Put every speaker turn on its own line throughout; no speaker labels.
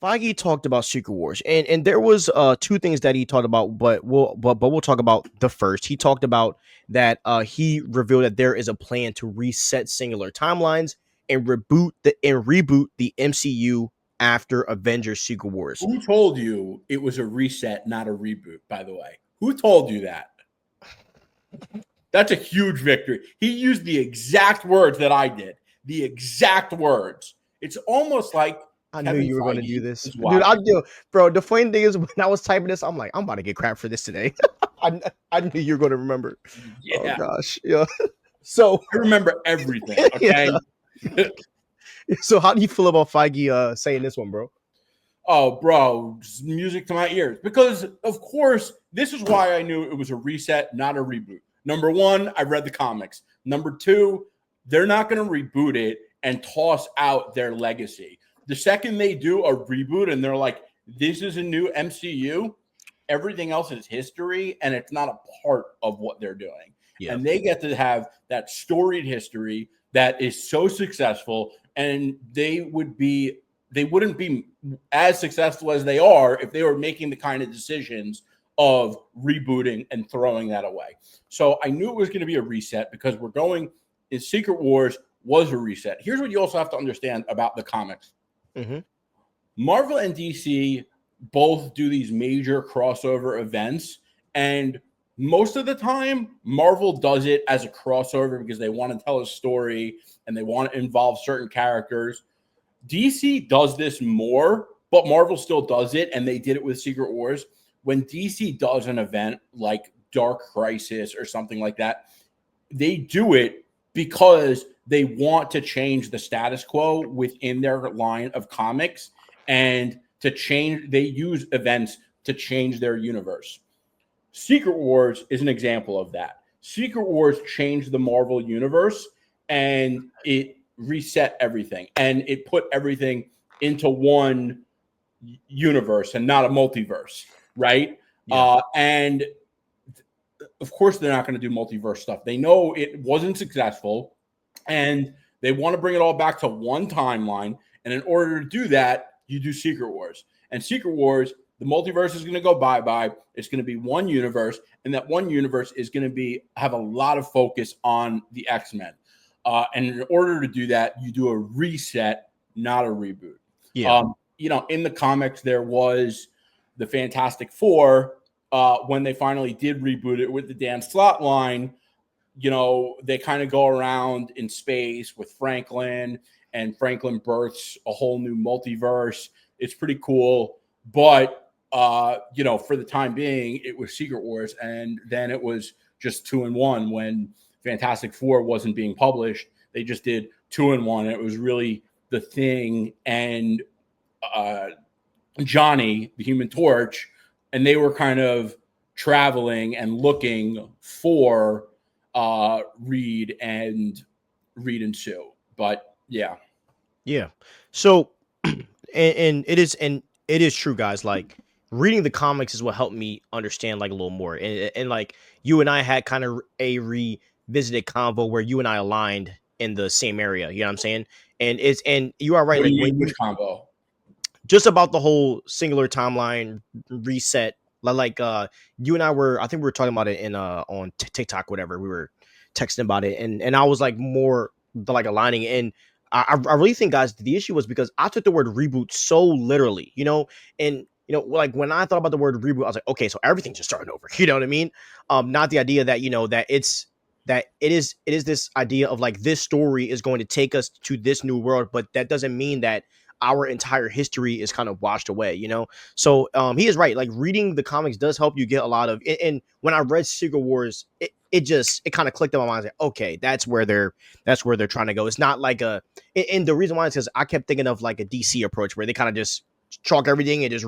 Feige talked about Secret Wars, and there was two things that he talked about, but we'll talk about the first. He talked about that he revealed that there is a plan to reset singular timelines and reboot the MCU after Avengers Secret Wars.
Who told you it was a reset, not a reboot, by the way? Who told you that? That's a huge victory. He used the exact words that I did. The exact words. It's almost like
I knew
Kevin
you were going to do
Feige
this,
is
dude. I
watching.
do, bro. The funny thing is, when I was typing this, I'm like, I'm about to get crap for this today. I, I knew you were going to remember. Oh
Yeah.
gosh, yeah. So,
I remember everything.
yeah.
Okay.
So, how do you feel about Feige saying this one, bro?
Oh, bro, music to my ears. Because, of course, this is why I knew it was a reset, not a reboot. Number one, I read the comics. Number two, they're not going to reboot it and toss out their legacy. The second they do a reboot and they're like, this is a new MCU, everything else is history and it's not a part of what they're doing.
Yeah,
And they get to have that storied history that is so successful, and they wouldn't be as successful as they are if they were making the kind of decisions of rebooting and throwing that away. So I knew it was going to be a reset because we're going in Secret Wars was a reset. Here's what you also have to understand about the comics.
mm-hmm.
Marvel and DC both do these major crossover events, and most of the time Marvel does it as a crossover because they want to tell a story and they want to involve certain characters. DC does this more, but Marvel still does it, and they did it with Secret Wars. When DC does an event like Dark Crisis or something like that, they do it because they want to change the status quo within their line of comics, and they use events to change their universe. Secret Wars is an example of that. Secret Wars changed the Marvel universe, and it reset everything, and it put everything into one universe and not a multiverse, right?
Yeah,
And of course, they're not going to do multiverse stuff. They know it wasn't successful, and they want to bring it all back to one timeline. And in order to do that, you do Secret Wars. And Secret Wars, the multiverse is going to go bye-bye. It's going to be one universe, and that one universe is going to have a lot of focus on the X-Men. And in order to do that, you do a reset, not a reboot.
yeah,
In the comics, there was the Fantastic Four. When they finally did reboot it with the Dan Slott line, they kind of go around in space with Franklin, and Franklin births a whole new multiverse. It's pretty cool. But, for the time being, it was Secret Wars. And then it was just 2-in-1 when Fantastic Four wasn't being published. They just did 2-in-1. And it was really the Thing and Johnny, the Human Torch. And they were kind of traveling and looking for Reed and Sue. But yeah.
yeah. So, and it is true, guys. Like, reading the comics is what helped me understand like a little more, and like you and I had kind of a revisited convo where you and I aligned in the same area. You know what I'm saying? And you are right.
What do
Like,
you
when
mean,
you
which combo?
just about the whole singular timeline reset, like you and I think we were talking about it in on TikTok, whatever. We were texting about it, and I was like more like aligning, and I really think, guys, the issue was because I took the word reboot so literally, and like when I thought about the word reboot, I was like, okay, so everything's just starting over. You know what I mean? Not the idea that that it is this idea of like this story is going to take us to this new world, but that doesn't mean that our entire history is kind of washed away, So he is right. Like, reading the comics does help you get a lot of. And when I read Secret Wars, it kind of clicked in my mind. I was like, okay, that's where they're trying to go. It's not like and the reason why is because I kept thinking of like a DC approach where they kind of just chalk everything and just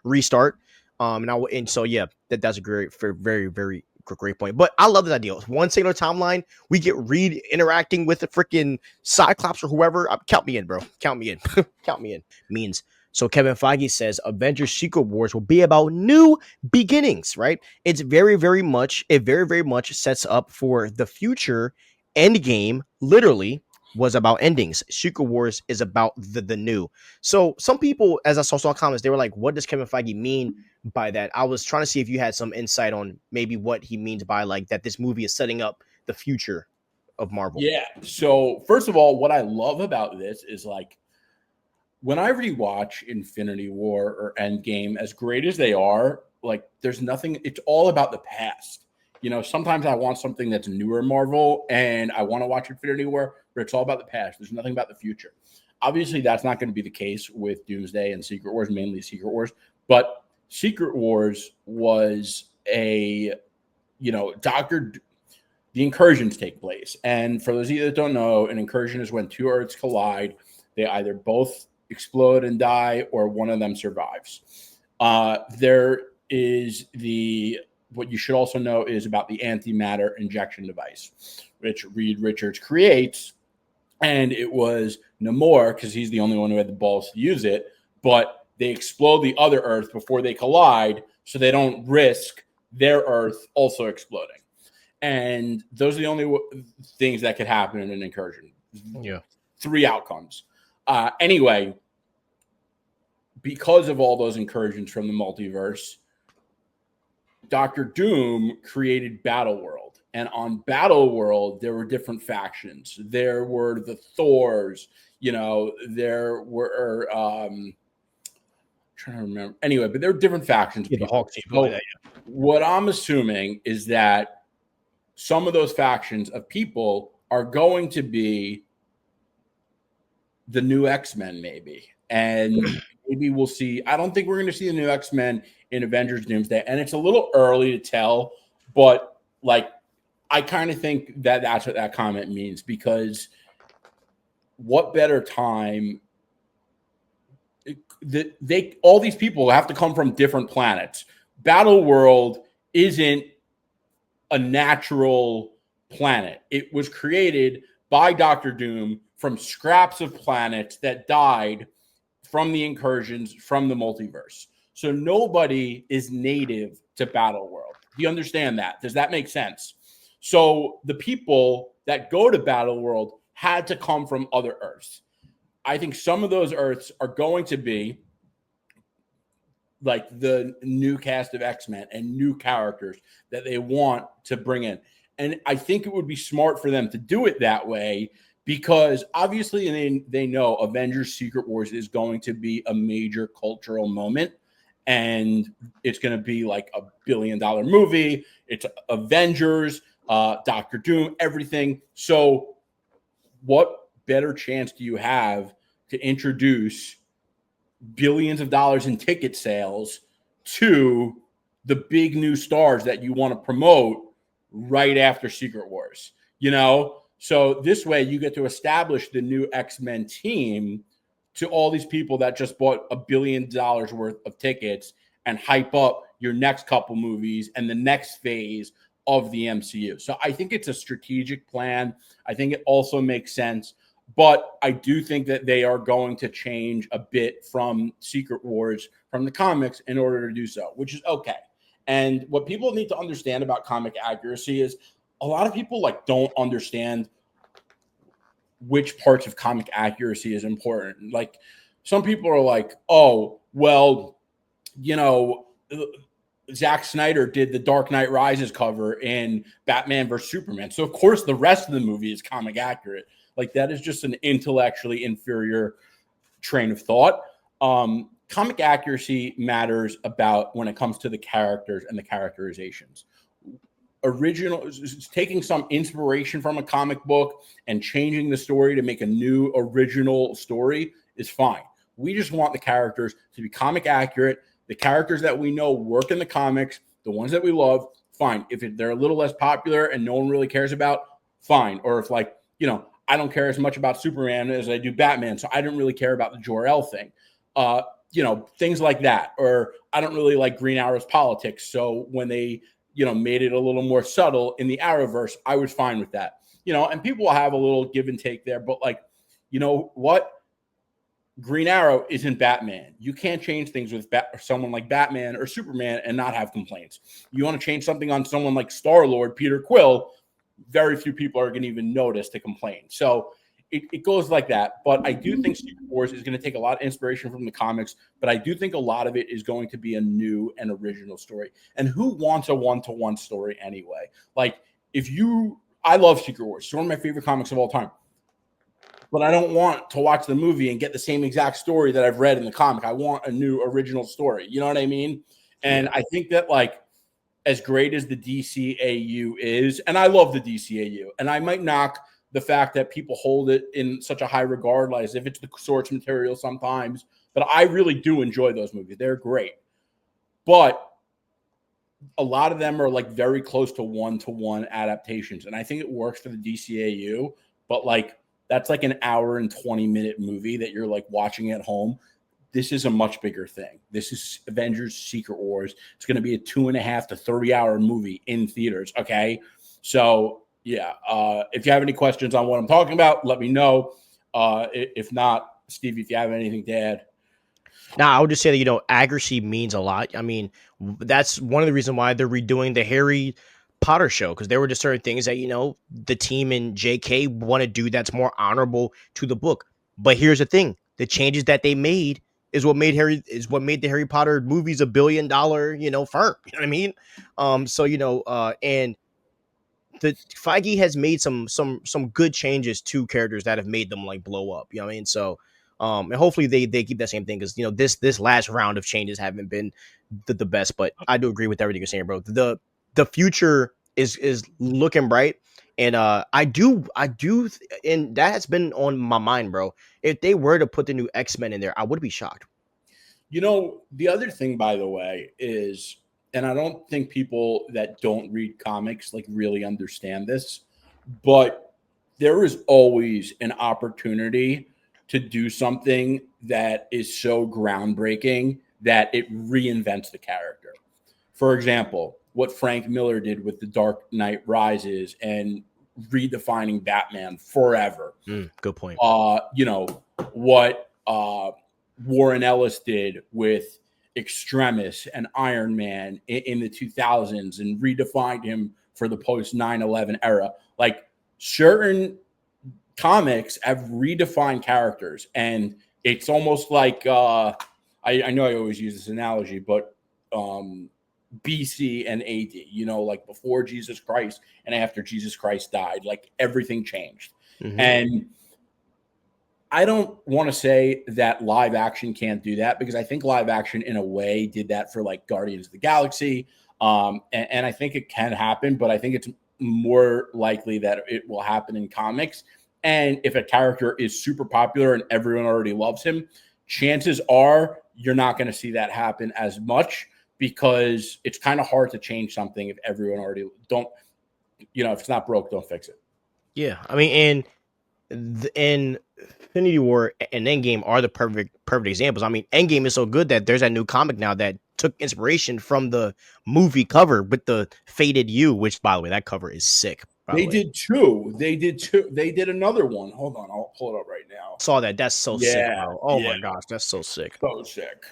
restart. And so yeah, that's a very very great point. But I love this idea. One singular timeline. We get Reed interacting with the freaking Cyclops or whoever. Count me in, bro. Count me in. Count me in. Means. So Kevin Feige says Avengers Secret Wars will be about new beginnings, right? It very, very much sets up for the future end game, literally. was about endings. Secret Wars is about the new. So some people, as I saw some comments, they were like, "What does Kevin Feige mean by that?" I was trying to see if you had some insight on maybe what he means by like that. This movie is setting up the future of Marvel.
Yeah. So first of all, what I love about this is like when I rewatch Infinity War or Endgame, as great as they are, like there's nothing, it's all about the past. You know, sometimes I want something that's newer Marvel and I want to watch Infinity War, but it's all about the past. There's nothing about the future. Obviously, that's not going to be the case with Doomsday and Secret Wars, mainly Secret Wars. But Secret Wars was a, you know, the incursions take place. And for those of you that don't know, an incursion is when two Earths collide. They either both explode and die, or one of them survives. There is what you should also know is about the antimatter injection device, which Reed Richards creates. And it was Namor, because he's the only one who had the balls to use it, but they explode the other Earth before they collide, so they don't risk their Earth also exploding. And those are the only things that could happen in an incursion.
Yeah.
3 outcomes. Anyway, because of all those incursions from the multiverse, Doctor Doom created Battle World. And on Battle World, there were different factions. There were the Thors, you know, there were trying to remember. Anyway, but there were different factions.
Yeah, the Hawks.
So like that, yeah. What I'm assuming is that some of those factions of people are going to be the new X-Men, maybe. And maybe we'll see. I don't think we're going to see the new X-Men in Avengers Doomsday. And it's a little early to tell, but like, I kind of think that that's what that comment means, because what better time all these people have to come from different planets. Battle World isn't a natural planet. It was created by Doctor Doom from scraps of planets that died from the incursions from the multiverse. So nobody is native to Battle World. Do you understand that? Does that make sense? So the people that go to Battle World had to come from other Earths. I think some of those Earths are going to be like the new cast of X-Men and new characters that they want to bring in. And I think it would be smart for them to do it that way, because obviously they know Avengers Secret Wars is going to be a major cultural moment, and it's going to be like $1 billion movie. It's Avengers, Doctor Doom, everything. So what better chance do you have to introduce billions of dollars in ticket sales to the big new stars that you want to promote right after Secret Wars, you know? So this way you get to establish the new X-Men team to all these people that just bought $1 billion worth of tickets, and hype up your next couple movies and the next phase of the MCU. So I think it's a strategic plan. I think it also makes sense. But I do think that they are going to change a bit from Secret Wars from the comics in order to do so, which is okay. And what people need to understand about comic accuracy is a lot of people like don't understand which parts of comic accuracy is important. Like some people are like, oh, well, you know, Zack Snyder did the Dark Knight Rises cover in Batman vs. Superman. So, of course, the rest of the movie is comic accurate. Like, that is just an intellectually inferior train of thought. Comic accuracy matters about when it comes to the characters and the characterizations. Taking some inspiration from a comic book and changing the story to make a new original story is fine. We just want the characters to be comic accurate. The characters that we know work in the comics, the ones that we love, fine. If they're a little less popular and no one really cares about, fine. Or if, like, you know, I don't care as much about Superman as I do Batman, so I don't really care about the Jor-El thing. You know, things like that. Or I don't really like Green Arrow's politics, so when they, you know, made it a little more subtle in the Arrowverse, I was fine with that. You know, and people will have a little give and take there, but, like, you know what? Green Arrow isn't Batman. You can't change things with someone like Batman or Superman and not have complaints. You want to change something on someone like Star-Lord, Peter Quill, very few people are going to even notice to complain. So it goes like that. But I do think Secret Wars is going to take a lot of inspiration from the comics, but I do think a lot of it is going to be a new and original story. And who wants a one-to-one story anyway? Like, I love Secret Wars. It's one of my favorite comics of all time. But I don't want to watch the movie and get the same exact story that I've read in the comic. I want a new original story. You know what I mean? And
Yeah.
I think that, like, as great as the DCAU is, and I love the DCAU, and I might knock the fact that people hold it in such a high regard, like as if it's the source material sometimes, but I really do enjoy those movies. They're great. But a lot of them are like very close to one-to-one adaptations, and I think it works for the DCAU, but like that's like an hour and 20-minute movie that you're like watching at home. This is a much bigger thing. This is Avengers Secret Wars. It's going to be a 2.5 to 3 hour movie in theaters. Okay. So, yeah. If you have any questions on what I'm talking about, let me know. If not, Steve, if you have anything to add.
Now, I would just say that, accuracy means a lot. I mean, that's one of the reasons why they're redoing the Harry Potter show, because there were just certain things that, the team in JK want to do that's more honorable to the book. But here's the thing: the changes that they made is what made the Harry Potter movies $1 billion, firm. You know what I mean? And the Feige has made some good changes to characters that have made them like blow up. You know what I mean? So and hopefully they keep that same thing, because this last round of changes haven't been the best. But I do agree with everything you're saying, bro. The future is looking bright. And and that has been on my mind, bro. If they were to put the new X-Men in there, I would be shocked.
The other thing, by the way, is, and I don't think people that don't read comics like really understand this, but there is always an opportunity to do something that is so groundbreaking that it reinvents the character. For example, what Frank Miller did with The Dark Knight Rises and redefining Batman forever.
Good point.
What Warren Ellis did with Extremis and Iron Man in the 2000s and redefined him for the post 9/11 era. Like, certain comics have redefined characters, and it's almost like I know I always use this analogy, but BC and AD, like before Jesus Christ and after Jesus Christ died, like everything changed.
Mm-hmm.
And I don't want to say that live action can't do that, because I think live action in a way did that for like Guardians of the Galaxy. And I think it can happen, but I think it's more likely that it will happen in comics. And if a character is super popular and everyone already loves him, chances are you're not going to see that happen as much, because it's kind of hard to change something if everyone already if it's not broke, don't fix it.
Yeah, I mean, and Infinity War and Endgame are the perfect examples. I mean, Endgame is so good that there's that new comic now that took inspiration from the movie cover with the faded U, which, by the way, that cover is sick.
They did two. They did another one. Hold on, I'll pull it up right now.
Saw that. That's so sick,
Yeah,
bro. Oh
yeah,
my gosh, that's so sick.
so sick.